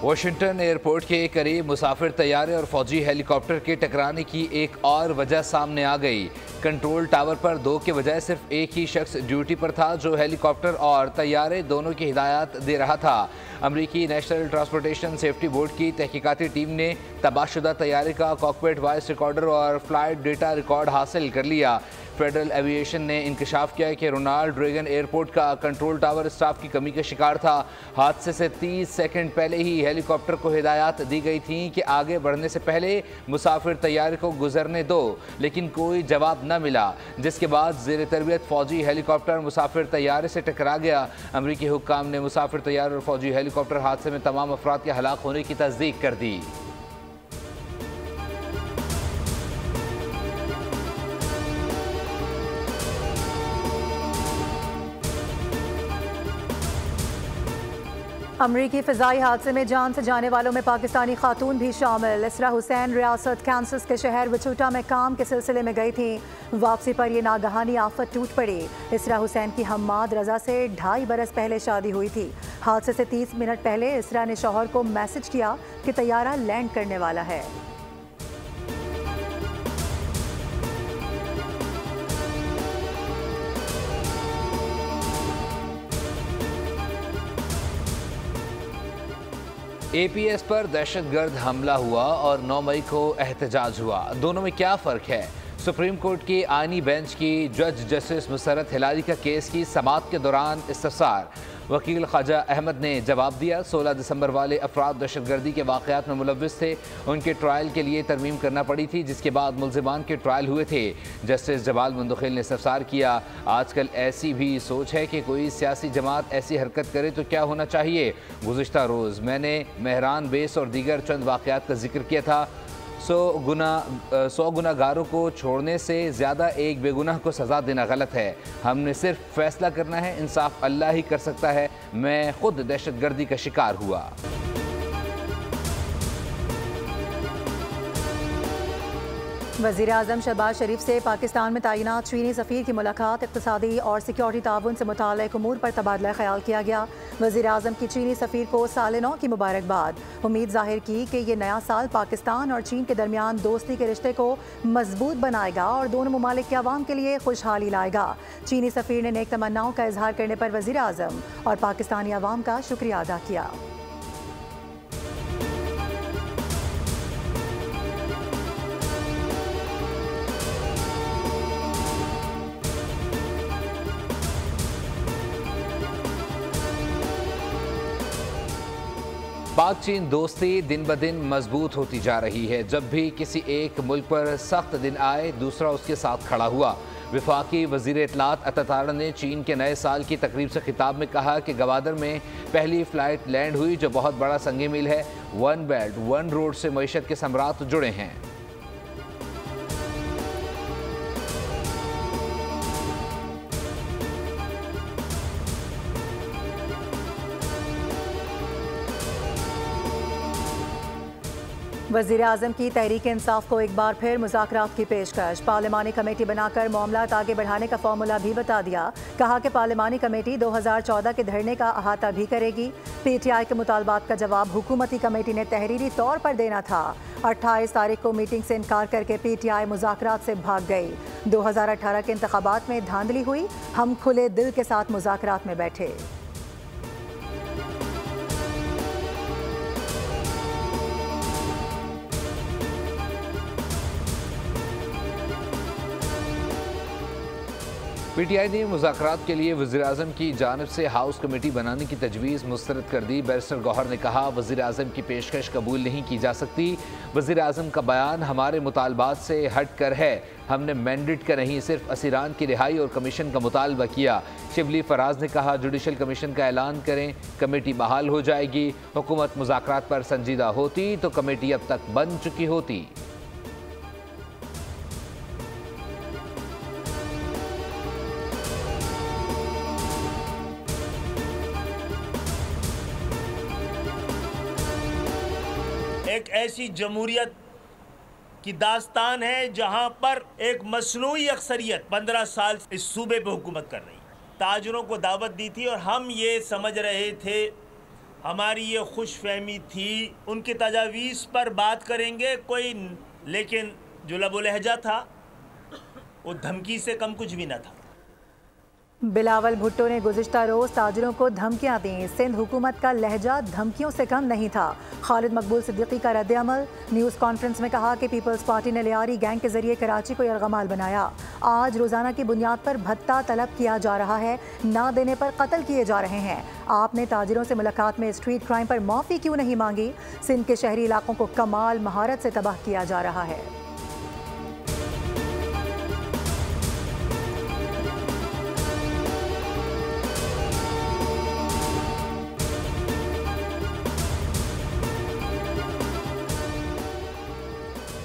Washington airport के करीब मुसाफिर तैयारे और फौजी हेलीकॉप्टर के टकराने की एक और वजह सामने आ गई। कंट्रोल टावर पर दो के बजाय सिर्फ एक ही शख्स ड्यूटी पर था, जो हेलीकॉप्टर और तैयारे दोनों की हिदायत दे रहा था। अमरीकी नेशनल ट्रांसपोर्टेशन सेफ्टी बोर्ड की तहकीकाती टीम ने तबाहशुदा तैयारे का कॉकपिट वॉइस रिकॉर्डर और फ्लाइट डेटा रिकॉर्ड हासिल कर लिया। फेडरल एविएशन ने इंकशाफ किया कि रोनाल्ड रेगन एयरपोर्ट का कंट्रोल टावर स्टाफ की कमी का शिकार था। हादसे से 30 सेकंड पहले ही हेलीकॉप्टर को हिदायत दी गई थी कि आगे बढ़ने से पहले मुसाफिर तैयारे को गुजरने दो, लेकिन कोई जवाब न मिला, जिसके बाद ज़ेर तरबियत फौजी हेलीकॉप्टर मुसाफिर तैयारे से टकरा गया। अमरीकी हुक्काम ने मुसाफिर तैयारे और फौजी हेलीकॉप्टर हादसे में तमाम अफराद के हलाक होने की तस्दीक कर दी। अमरीकी फ़िज़ाई हादसे में जान से जाने वालों में पाकिस्तानी खातून भी शामिल। इसरा हुसैन रियासत कैंसस के शहर विचूटा में काम के सिलसिले में गई थी। वापसी पर यह नागहानी आफत टूट पड़ी। इसरा हुसैन की हम्माद रजा से 2.5 बरस पहले शादी हुई थी। हादसे से 30 मिनट पहले इसरा ने शौहर को मैसेज किया कि तैयारा लैंड करने वाला है। APS पर दहशतगर्द हमला हुआ और 9 मई को एहतजाज हुआ। दोनों में क्या फ़र्क है? सुप्रीम कोर्ट के आईनी बेंच की जज जस्टिस मुसर्रत हिलारी का केस की समाअत के दौरान इस्तफसार। वकील ख्वाजा अहमद ने जवाब दिया, 16 दिसंबर वाले अफराद दहशतगर्दी के वाक़यात में मुलव्विस थे। उनके ट्रायल के लिए तरमीम करना पड़ी थी, जिसके बाद मुल्ज़िमान के ट्रायल हुए थे। जस्टिस जवाल मुंदखिल ने इस्तफसार किया, आजकल ऐसी भी सोच है कि कोई सियासी जमात ऐसी हरकत करे तो क्या होना चाहिए। गुज़िश्ता रोज़ मैंने मेहरान बेस और दीगर चंद वाक़यात का जिक्र किया था। 100 गुनाहगारों को छोड़ने से ज़्यादा एक बेगुनाह को सज़ा देना गलत है। हमने सिर्फ फैसला करना है, इंसाफ अल्लाह ही कर सकता है। मैं खुद दहशतगर्दी का शिकार हुआ। वज़ीर आज़म शहबाज शरीफ से पाकिस्तान में तैनात चीनी सफ़ीर की मुलाकात। इक़्तिसादी और सिक्योरिटी ताउन से मुताल्लिक़ उमूर पर तबादला ख्याल किया गया। वज़ीर आज़म की चीनी सफ़ीर को साल नौ की मुबारकबाद। उम्मीद ज़ाहिर की कि ये नया साल पाकिस्तान और चीन के दरमियान दोस्ती के रिश्ते को मजबूत बनाएगा और दोनों ममालिक के अवाम के लिए खुशहाली लाएगा। चीनी सफ़ीर ने नेक तमन्नाओं का इजहार करने पर वज़ीर आज़म और पाकिस्तानी अवाम का शुक्रिया अदा किया। पाक चीन दोस्ती दिन ब दिन मजबूत होती जा रही है। जब भी किसी एक मुल्क पर सख्त दिन आए, दूसरा उसके साथ खड़ा हुआ। वफाकी वज़ीर इत्तलात अतातारा ने चीन के नए साल की तकरीब से खिताब में कहा कि गवादर में पहली फ़्लाइट लैंड हुई, जो बहुत बड़ा संग मील है। 1 बेल्ट 1 रोड से मईशत के समरात जुड़े हैं। वज़ीर आज़म की तहरीक इंसाफ को एक बार फिर मुज़ाकरात की पेशकश। पार्लिमानी कमेटी बनाकर मामलात आगे बढ़ाने का फॉर्मूला भी बता दिया। कहा कि पार्लिमानी कमेटी 2014 के धरने का अहाता भी करेगी। PTI के मुतालबात का जवाब हुकूमती कमेटी ने तहरीरी तौर पर देना था। 28 तारीख को मीटिंग से इनकार करके PTI मुज़ाकरात से भाग गई। 2018 के इंतखाबात में धांधली हुई, हम खुले दिल के साथ मुज़ाकरात में बैठे। PTI ने मुज़ाकरात के लिए वज़ीर आज़म की जानिब से हाउस कमेटी बनाने की तजवीज़ मुस्तरद कर दी। बैरिस्टर गौहर ने कहा, वज़ीर आज़म की पेशकश कबूल नहीं की जा सकती। वज़ीर आज़म का बयान हमारे मुतालबात से हट कर है। हमने मैंडेट का नहीं, सिर्फ असीरान की रिहाई और कमीशन का मुतालबा किया। शिबली फराज ने कहा, जुडिशल कमीशन का ऐलान करें, कमेटी बहाल हो जाएगी। हुकूमत मुज़ाकरात पर संजीदा होती तो कमेटी अब तक बन चुकी होती। एक ऐसी जमहूरियत की दास्तान है जहां पर एक मसनूई अक्सरियत 15 साल इस सूबे पे हुकूमत कर रही है। ताजरों को दावत दी थी और हम ये समझ रहे थे हमारी ये खुशफहमी थी, उनकी तजावीज़ पर बात करेंगे कोई, लेकिन जो लबो लहजा था वो धमकी से कम कुछ भी न था। बिलावल भुट्टो ने गुज़िश्ता रोज़ ताजिरों को धमकियां दी। सिंध हुकूमत का लहजा धमकियों से कम नहीं था। खालिद मकबूल सिद्दीकी का रद्द-ए-अमल। न्यूज़ कॉन्फ्रेंस में कहा कि पीपल्स पार्टी ने लियारी गैंग के जरिए कराची को यरगमाल बनाया। आज रोज़ाना की बुनियाद पर भत्ता तलब किया जा रहा है, ना देने पर कत्ल किए जा रहे हैं। आपने ताजिरों से मुलाकात में स्ट्रीट क्राइम पर माफ़ी क्यों नहीं मांगी? सिंध के शहरी इलाकों को कमाल महारत से तबाह किया जा रहा है।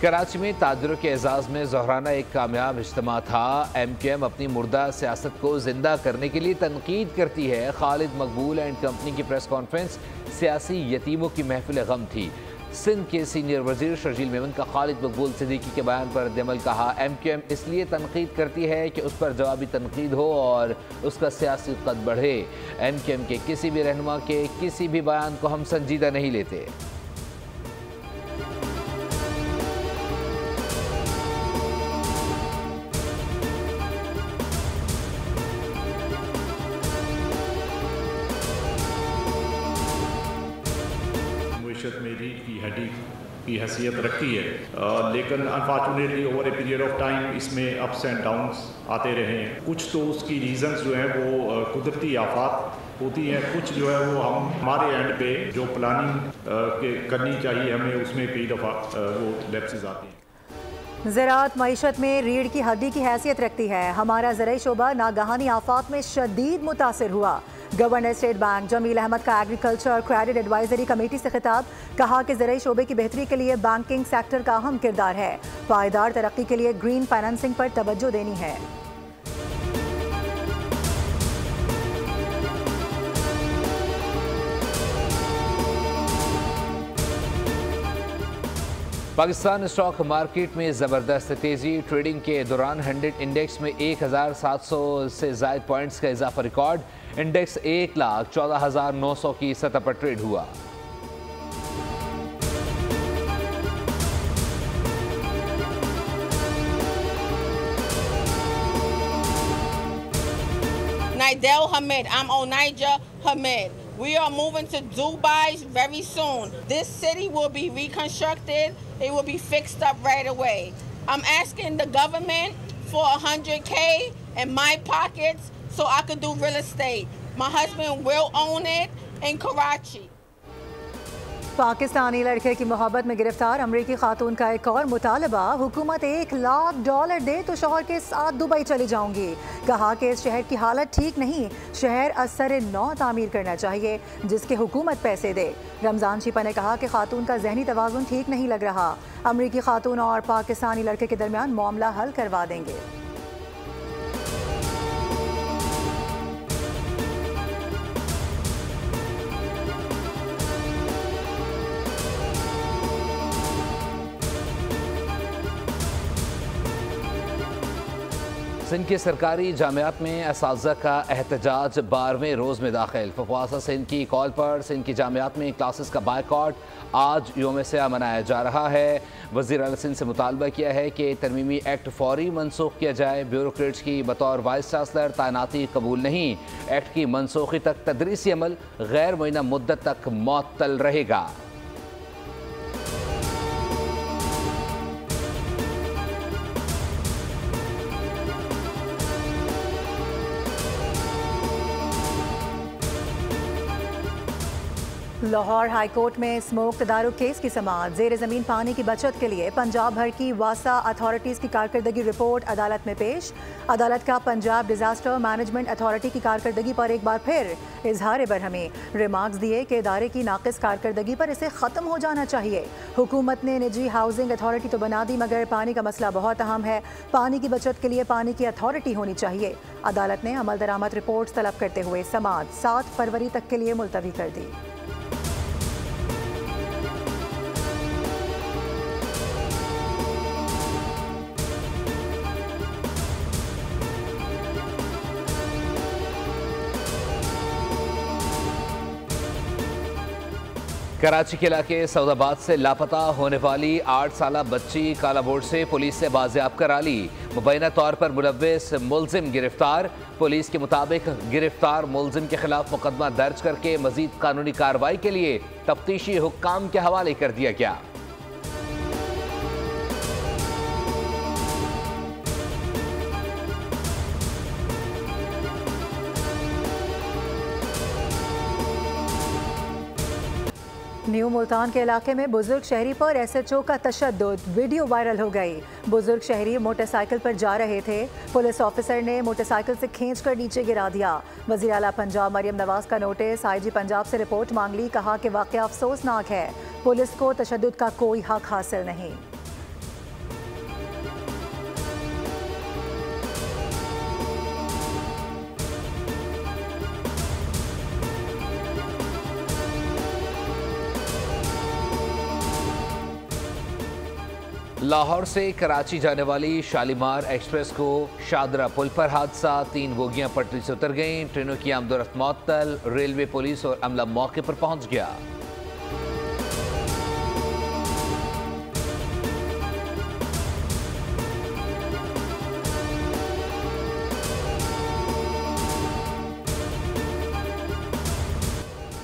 कराची में ताजिरों के एजाज़ में ज़ोहराना एक कामयाब इज्तिमा था। MQM अपनी मुर्दा सियासत को जिंदा करने के लिए तनकीद करती है। खालिद मकबूल एंड कंपनी की प्रेस कॉन्फ्रेंस सियासी यतीमों की महफिल गम थी। सिंध के सीनियर वजीर शर्जील मेमन का खालिद मकबूल सिद्दीकी के बयान पर रद्द-ए-अमल। कहा, MQM इसलिए तनकीद करती है कि उस पर जवाबी तनकीद हो और उसका सियासी कद बढ़े। MQM के किसी भी रहनुमा के किसी भी बयान को हम संजीदा नहीं लेते। में रीढ़ की हड्डी की हैसियत रखती है, लेकिन unfortunately over a period of time इसमें अप्स एंड डाउन्स आते रहे हैं। कुछ तो उसकी रीज़न्स जो हैं वो कुदरती आफात होती हैं, कुछ जो है वो हमारे एंड पे जो प्लानिंग करनी चाहिए हमें, उसमें कई दफ़ा वो लैप्सेस आती हैं। ज़राअत मईशत में रीढ़ की हड्डी की हैसियत रखती है। हमारा ज़राई शोबा नागहानी आफात में शदीद मुतासिर हुआ। Governor state bank Jamil Ahmad का एग्रीकल्चर क्रेडिट एडवाइजरी कमेटी से खिताब। कहा कि ज़राई शोबे की बेहतरी के लिए बैंकिंग सेक्टर का अहम किरदार है। पायदार तरक्की के लिए ग्रीन फाइनेंसिंग पर तवज्जो देनी है। पाकिस्तान स्टॉक मार्केट में ज़बरदस्त तेज़ी। ट्रेडिंग के दौरान 100 इंडेक्स में 1700 से ज़ायद पॉइंट्स का इजाफा रिकॉर्ड। इंडेक्स 1,14,900 की सतह पर ट्रेड हुआ। Naidel Hamid. I'm Onaija Hamid. We are moving to Dubai very soon. This city will be reconstructed. It will be fixed up right away. I'm asking the government for 100K in my pockets so I can do real estate. My husband will own it in Karachi. Pakistani लड़के की मोहब्बत में गिरफ्तार अमरीकी खातून का एक और मुतालबा। हुकूमत $1,00,000 दे तो शौहर के साथ दुबई चली जाऊंगी। कहा कि इस शहर की हालत ठीक नहीं, शहर असर नौ तामीर करना चाहिए, जिसके हुकूमत पैसे दे। रमजान शिपा ने कहा कि खातून का जहनी तवाज़ुन ठीक नहीं लग रहा। अमरीकी खातून और पाकिस्तानी लड़के के दरमियान मामला हल करवा देंगे। सिंध के सरकारी जामियात में असातिज़ा का एहतजाज 12वें रोज़ में दाखिल। फवासा सिंध की कॉल पर सिंध की जामियात में क्लासेस का बायकॉट आज यौम सियाह मनाया जा रहा है। वज़ीर आला सिंध से मुतालबा किया है कि तरमीमी एक्ट फौरी मनसूख किया जाए। ब्यूरोक्रेट्स की बतौर वाइस चांसलर तैनाती कबूल नहीं। एक्ट की मनसूखी तक तदरीसी अमल गैर मुअय्यना मुद्दत तक मुअत्तल रहेगा। लाहौर हाई कोर्ट में स्मोक तदारुक केस की समाअत। ज़ेर ज़मीन पानी की बचत के लिए पंजाब भर की वासा अथॉरिटीज़ की कारकर्दगी रिपोर्ट अदालत में पेश। अदालत का पंजाब डिजास्टर मैनेजमेंट अथॉरिटी की कारकर्दगी पर एक बार फिर इजहार बरहमी। रिमार्क्स दिए कि इदारे की नाकिस कारकर्दगी पर इसे ख़त्म हो जाना चाहिए। हुकूमत ने निजी हाउसिंग अथॉरिटी तो बना दी, मगर पानी का मसला बहुत अहम है। पानी की बचत के लिए पानी की अथॉरिटी होनी चाहिए। अदालत ने अमल दरामद रिपोर्ट तलब करते हुए समाअत 7 फरवरी तक के लिए मुलतवी कर दी। कराची के इलाके सऊदाबाद से लापता होने वाली 8 साला बच्ची काला बोर्ड से पुलिस से बाजियाब करा ली। मुबैना तौर पर मुलव्विस मुलजिम गिरफ्तार। पुलिस के मुताबिक गिरफ्तार मुलजिम के खिलाफ मुकदमा दर्ज करके मजीद कानूनी कार्रवाई के लिए तफ्तीशी हुक्काम के हवाले कर दिया गया। न्यू मुल्तान के इलाके में बुजुर्ग शहरी पर SHO का तशद्दुद, वीडियो वायरल हो गई। बुजुर्ग शहरी मोटरसाइकिल पर जा रहे थे, पुलिस ऑफिसर ने मोटरसाइकिल से खींचकर नीचे गिरा दिया। वज़ीर आला पंजाब मरियम नवाज का नोटिस, IG पंजाब से रिपोर्ट मांग ली। कहा कि वाक़या अफसोसनाक है, पुलिस को तशद्दुद का कोई हक हासिल नहीं। लाहौर से कराची जाने वाली शालीमार एक्सप्रेस को शादरा पुल पर हादसा, 3 बोगियां पटरी से उतर गईं। ट्रेनों की आमदोरफ्त मुअत्तल, रेलवे, पुलिस और अमला मौके पर पहुंच गया।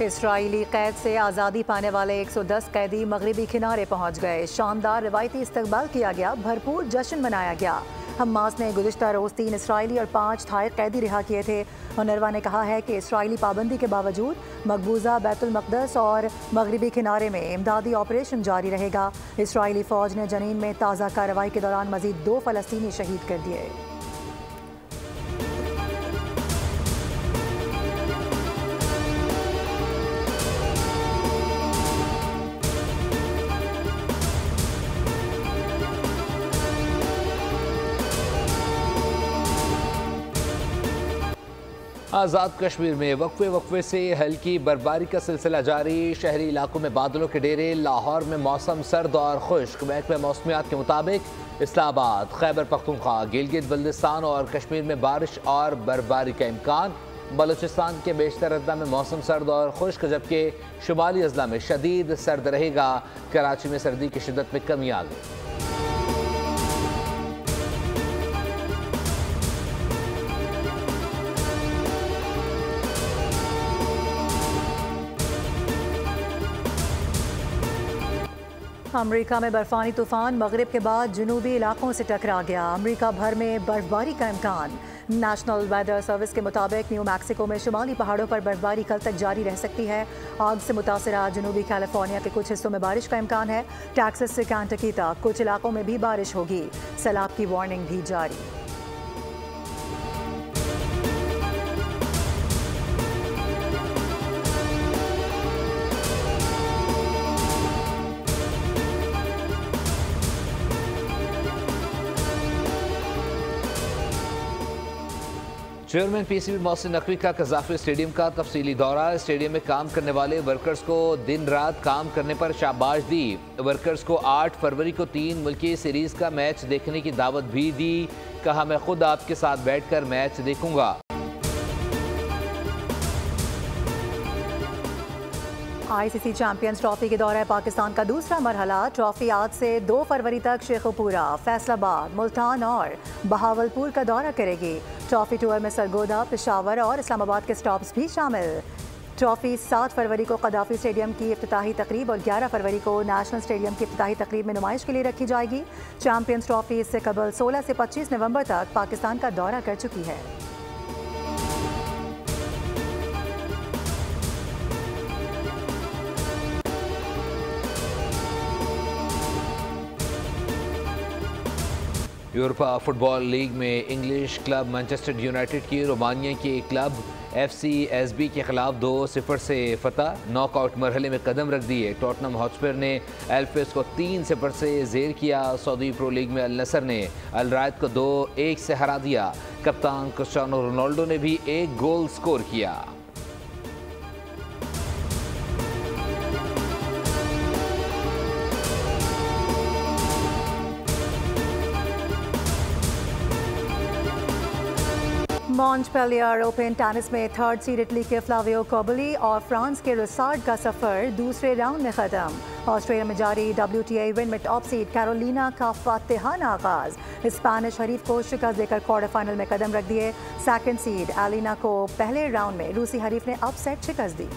इसराइली कैद से आज़ादी पाने वाले 110 कैदी मगरबी किनारे पहुंच गए। शानदार रिवायती इस्तकबाल किया गया, भरपूर जश्न मनाया गया। हमास ने गुज़िश्ता रोज़ 3 इसराइली और 5 थाई कैदी रिहा किए थे। UNRWA ने कहा है कि इसराइली पाबंदी के बावजूद मकबूजा बैतुल मक़दस और मगरबी किनारे में इमदादी ऑपरेशन जारी रहेगा। इसराइली फ़ौज ने जनीन में ताज़ा कार्रवाई के दौरान मज़ीद 2 फ़लस्तीनी शहीद कर दिए। आज़ाद कश्मीर में वक्फे से हल्की बर्फबारी का सिलसिला जारी। शहरी इलाकों में बादलों के डेरे। लाहौर में मौसम सर्द और खुश्क। महकमा मौसमियात के मुताबिक इस्लामाबाद, खैबर पख्तूनख्वा, गिलगित बल्तिस्तान और कश्मीर में बारिश और बर्फबारी का इम्कान। बलूचिस्तान के बेशतर अजला में मौसम सर्द और खुश्क, जबकि शुमाली अजला में शदीद सर्द रहेगा। कराची में सर्दी की शिद्दत में कमी आ गई। अमरीका में बर्फानी तूफान मगरिब के बाद जुनूबी इलाकों से टकरा गया। अमरीका भर में बर्फबारी का इम्कान। नेशनल वेदर सर्विस के मुताबिक न्यू मैक्सिको में शुमाली पहाड़ों पर बर्फबारी कल तक जारी रह सकती है। आग से मुतासरा जनूबी कैलिफोर्निया के कुछ हिस्सों में बारिश का इम्कान है। टेक्सास से कैंटकी तक कुछ इलाकों में भी बारिश होगी। सैलाब की वार्निंग भी जारी। चेयरमैन PCB मोहसिन नकवी का कज़ाफ़ी स्टेडियम का तफसीली दौरा। स्टेडियम में काम करने वाले वर्कर्स को दिन रात काम करने पर शाबाश दी। वर्कर्स को 8 फरवरी को 3 मुल्की सीरीज़ का मैच देखने की दावत भी दी। कहा, मैं खुद आपके साथ बैठकर मैच देखूंगा। ICC चैंपियंस ट्रॉफी के दौरे पाकिस्तान का दूसरा मरहला। ट्रॉफी आज से 2 फरवरी तक शेखुपुरा, फैसलाबाद, मुल्तान और बहावलपुर का दौरा करेगी। ट्रॉफी टूर में सरगोदा, पेशावर और इस्लामाबाद के स्टॉप्स भी शामिल। ट्रॉफी 7 फरवरी को कदाफी स्टेडियम की इफ्तिताही तकरीब और 11 फरवरी को नेशनल स्टेडियम की इफ्तिताही तकरीब में नुमाइश के लिए रखी जाएगी। चैंपियंस ट्रॉफी इससे कबल 16 से 25 नवंबर तक पाकिस्तान का दौरा कर चुकी है। यूरोपा फुटबॉल लीग में इंग्लिश क्लब मैनचेस्टर यूनाइटेड की रोमानिया के क्लब FCSB के खिलाफ 2-0 से फतह। नॉकआउट मरहले में कदम रख दिए। टॉटनम हॉटस्पर ने एल्फेस को 3-0 से जेर किया। सऊदी प्रो लीग में अल नसर ने अल रायद को 2-1 से हरा दिया। कप्तान क्रिस्टियानो रोनाल्डो ने भी 1 गोल स्कोर किया। मॉन्टपेलियर ओपन टेनिस में थर्ड सीड इटली के फ्लावियो कोबली और फ्रांस के रिसार्ड का सफर दूसरे राउंड में खत्म। ऑस्ट्रेलिया में जारी WTA विन में टॉप सीड कैरोलिना का फातिहाना आगाज। स्पेनिश हरीफ को शिकस्त देकर क्वार्टर फाइनल में कदम रख दिए। सेकंड सीड एलिना को पहले राउंड में रूसी हरीफ ने अपसेट शिकस्त दी।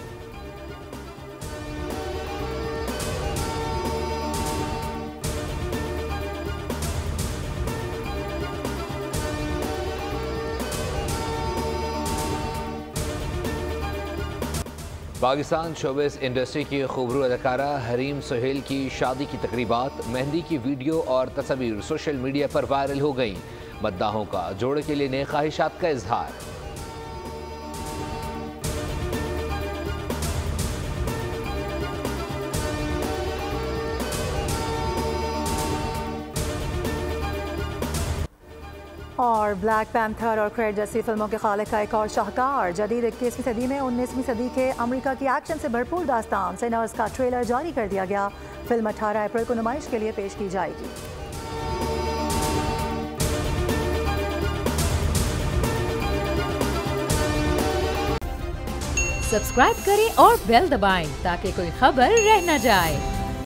पाकिस्तान शोबिस इंडस्ट्री की खूबरू अदाकारा हरीम सुहेल की शादी की तकरीबात, मेहंदी की वीडियो और तस्वीर सोशल मीडिया पर वायरल हो गईं। मद्दाहों का जोड़े के लिए नए ख्वाहिशात का इजहार। और ब्लैक पैंथर और क्रेड जैसी फिल्मों के खालिक का एक और शाहकार जदीद 21वीं सदी में 19वीं सदी के अमेरिका की एक्शन से भरपूर दास्तान सिनर्स का ट्रेलर जारी कर दिया गया। फिल्म 18 अप्रैल को नुमाइश के लिए पेश की जाएगी। सब्सक्राइब करें और बेल दबाएं ताकि कोई खबर रह न जाए।